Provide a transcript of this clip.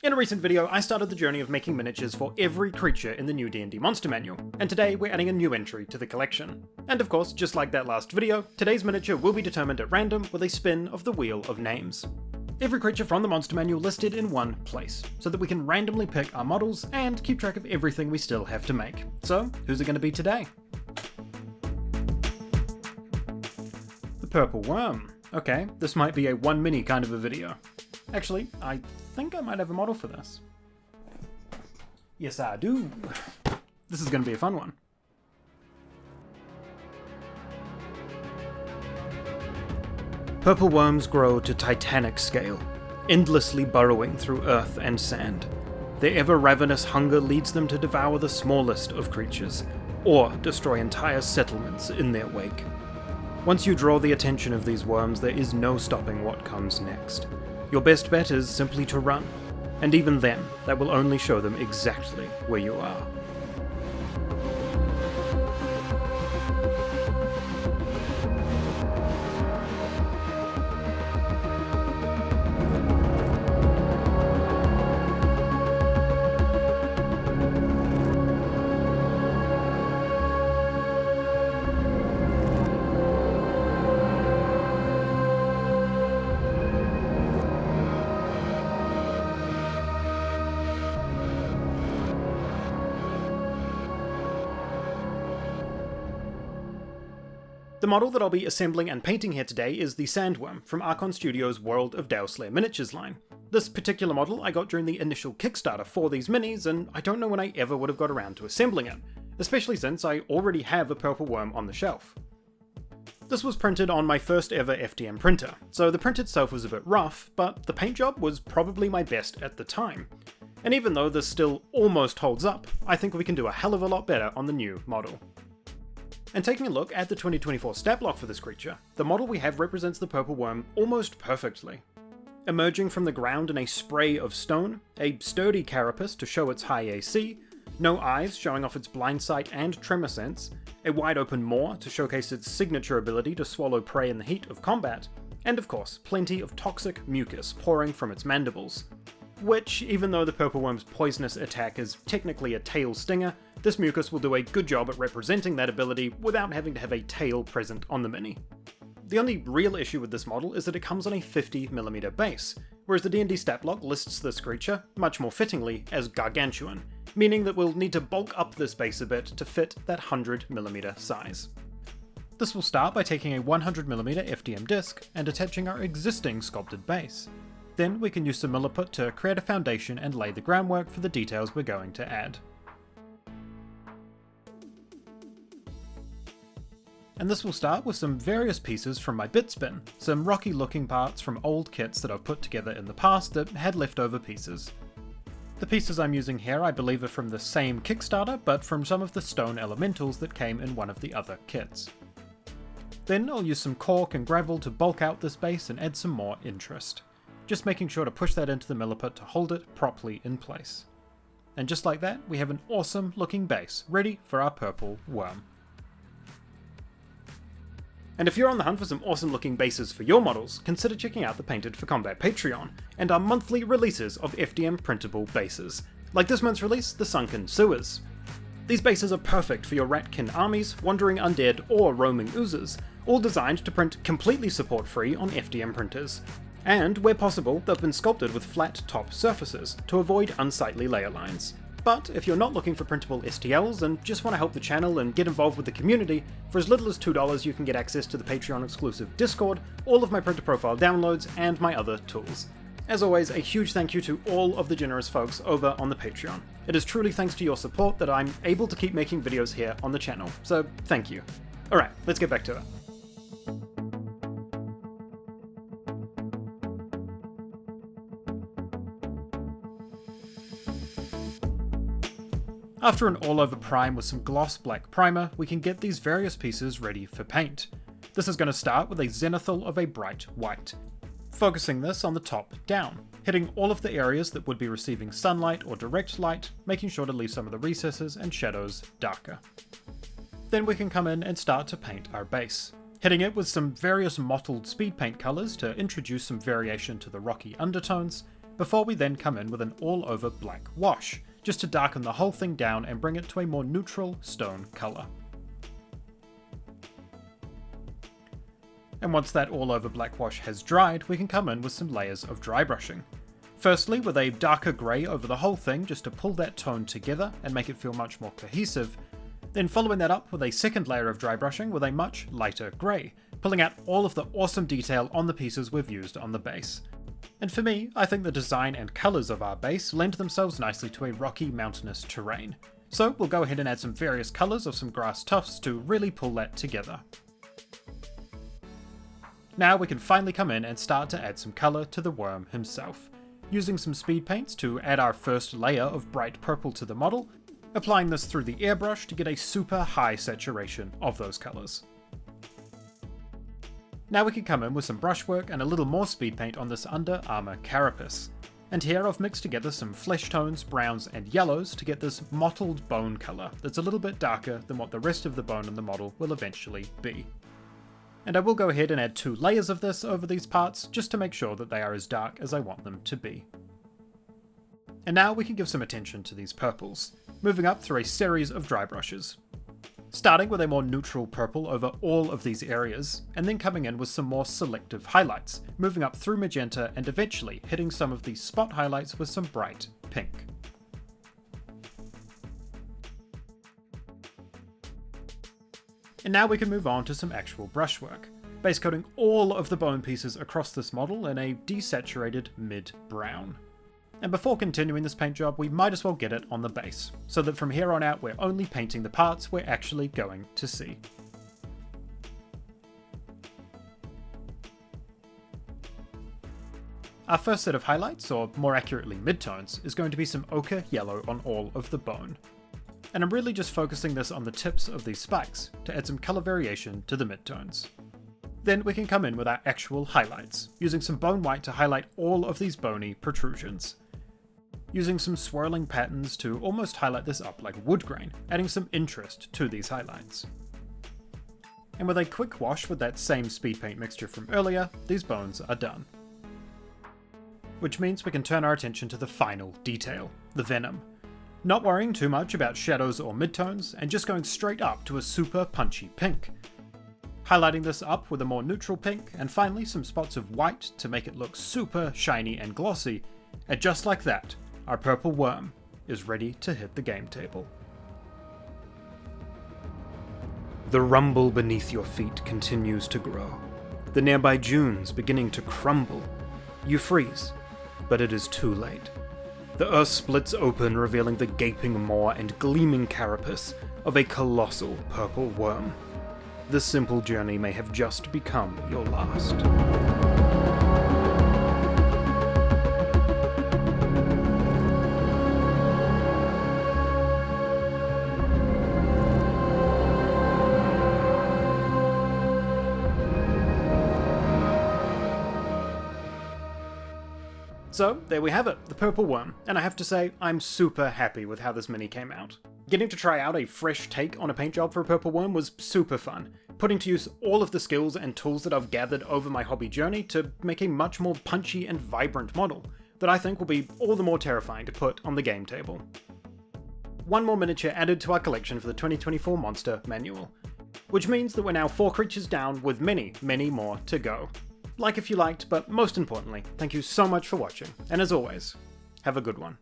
In a recent video, I started the journey of making miniatures for every creature in the new D&D Monster Manual, and today we're adding a new entry to the collection. And of course, just like that last video, today's miniature will be determined at random with a spin of the Wheel of Names. Every creature from the Monster Manual listed in one place, so that we can randomly pick our models and keep track of everything we still have to make. So, who's it going to be today? The Purple Worm. Okay, this might be a one mini kind of a video. Actually, I think I might have a model for this. Yes, I do. This is going to be a fun one. Purple worms grow to titanic scale, endlessly burrowing through earth and sand. Their ever-ravenous hunger leads them to devour the smallest of creatures, or destroy entire settlements in their wake. Once you draw the attention of these worms, there is no stopping what comes next. Your best bet is simply to run, and even then, that will only show them exactly where you are. The model that I'll be assembling and painting here today is the Sandwyrm from Archon Studios' World of Dowslayer Miniatures line. This particular model I got during the initial Kickstarter for these minis, and I don't know when I ever would have got around to assembling it, especially since I already have a Purple Worm on the shelf. This was printed on my first ever FDM printer, so the print itself was a bit rough, but the paint job was probably my best at the time. And even though this still almost holds up, I think we can do a hell of a lot better on the new model. And taking a look at the 2024 stat block for this creature, the model we have represents the Purple Worm almost perfectly. Emerging from the ground in a spray of stone, a sturdy carapace to show its high AC, no eyes showing off its blind sight and tremor sense, a wide open maw to showcase its signature ability to swallow prey in the heat of combat, and of course, plenty of toxic mucus pouring from its mandibles. Which, even though the Purple Worm's poisonous attack is technically a tail stinger, this mucus will do a good job at representing that ability without having to have a tail present on the mini. The only real issue with this model is that it comes on a 50mm base, whereas the D&D stat block lists this creature, much more fittingly, as gargantuan, meaning that we'll need to bulk up this base a bit to fit that 100mm size. This will start by taking a 100mm FDM disc and attaching our existing sculpted base. Then we can use some milliput to create a foundation and lay the groundwork for the details we're going to add. And this will start with some various pieces from my bit bin, some rocky looking parts from old kits that I've put together in the past that had leftover pieces. The pieces I'm using here I believe are from the same Kickstarter, but from some of the stone elementals that came in one of the other kits. Then I'll use some cork and gravel to bulk out this base and add some more interest, just making sure to push that into the milliput to hold it properly in place. And just like that, we have an awesome looking base ready for our Purple Worm. And if you're on the hunt for some awesome looking bases for your models, consider checking out the Painted for Combat Patreon, and our monthly releases of FDM printable bases, like this month's release, the Sunken Sewers. These bases are perfect for your ratkin armies, wandering undead, or roaming oozes, all designed to print completely support-free on FDM printers. And, where possible, they've been sculpted with flat top surfaces, to avoid unsightly layer lines. But if you're not looking for printable STLs and just want to help the channel and get involved with the community, for as little as $2 you can get access to the Patreon exclusive Discord, all of my printer profile downloads, and my other tools. As always, a huge thank you to all of the generous folks over on the Patreon. It is truly thanks to your support that I'm able to keep making videos here on the channel, so thank you. Alright, let's get back to it. After an all-over prime with some gloss black primer, we can get these various pieces ready for paint. This is going to start with a zenithal of a bright white, focusing this on the top down, hitting all of the areas that would be receiving sunlight or direct light, making sure to leave some of the recesses and shadows darker. Then we can come in and start to paint our base, hitting it with some various mottled speed paint colours to introduce some variation to the rocky undertones, before we then come in with an all-over black wash, just to darken the whole thing down and bring it to a more neutral stone colour. And once that all-over black wash has dried, we can come in with some layers of dry brushing. Firstly, with a darker grey over the whole thing, just to pull that tone together and make it feel much more cohesive. Then following that up with a second layer of dry brushing with a much lighter grey, pulling out all of the awesome detail on the pieces we've used on the base. And for me, I think the design and colours of our base lend themselves nicely to a rocky, mountainous terrain. So we'll go ahead and add some various colours of some grass tufts to really pull that together. Now we can finally come in and start to add some colour to the worm himself, using some speed paints to add our first layer of bright purple to the model, applying this through the airbrush to get a super high saturation of those colours. Now we can come in with some brushwork and a little more speed paint on this under armour carapace. And here I've mixed together some flesh tones, browns and yellows to get this mottled bone colour that's a little bit darker than what the rest of the bone in the model will eventually be. And I will go ahead and add 2 layers of this over these parts, just to make sure that they are as dark as I want them to be. And now we can give some attention to these purples, moving up through a series of dry brushes. Starting with a more neutral purple over all of these areas, and then coming in with some more selective highlights, moving up through magenta and eventually hitting some of these spot highlights with some bright pink. And now we can move on to some actual brushwork, base coating all of the bone pieces across this model in a desaturated mid-brown. And before continuing this paint job, we might as well get it on the base, so that from here on out we're only painting the parts we're actually going to see. Our first set of highlights, or more accurately midtones, is going to be some ochre yellow on all of the bone. And I'm really just focusing this on the tips of these spikes to add some colour variation to the midtones. Then we can come in with our actual highlights, using some bone white to highlight all of these bony protrusions. Using some swirling patterns to almost highlight this up like wood grain, adding some interest to these highlights. And with a quick wash with that same speed paint mixture from earlier, these bones are done. Which means we can turn our attention to the final detail, the venom. Not worrying too much about shadows or midtones, and just going straight up to a super punchy pink. Highlighting this up with a more neutral pink, and finally some spots of white to make it look super shiny and glossy, and just like that, our purple worm is ready to hit the game table. The rumble beneath your feet continues to grow. The nearby dunes beginning to crumble. You freeze, but it is too late. The earth splits open, revealing the gaping maw and gleaming carapace of a colossal purple worm. This simple journey may have just become your last. So, there we have it, the purple worm, and I have to say, I'm super happy with how this mini came out. Getting to try out a fresh take on a paint job for a purple worm was super fun, putting to use all of the skills and tools that I've gathered over my hobby journey to make a much more punchy and vibrant model, that I think will be all the more terrifying to put on the game table. One more miniature added to our collection for the 2024 Monster Manual, which means that we're now 4 creatures down with many, many more to go. Like if you liked, but most importantly, thank you so much for watching, and as always, have a good one.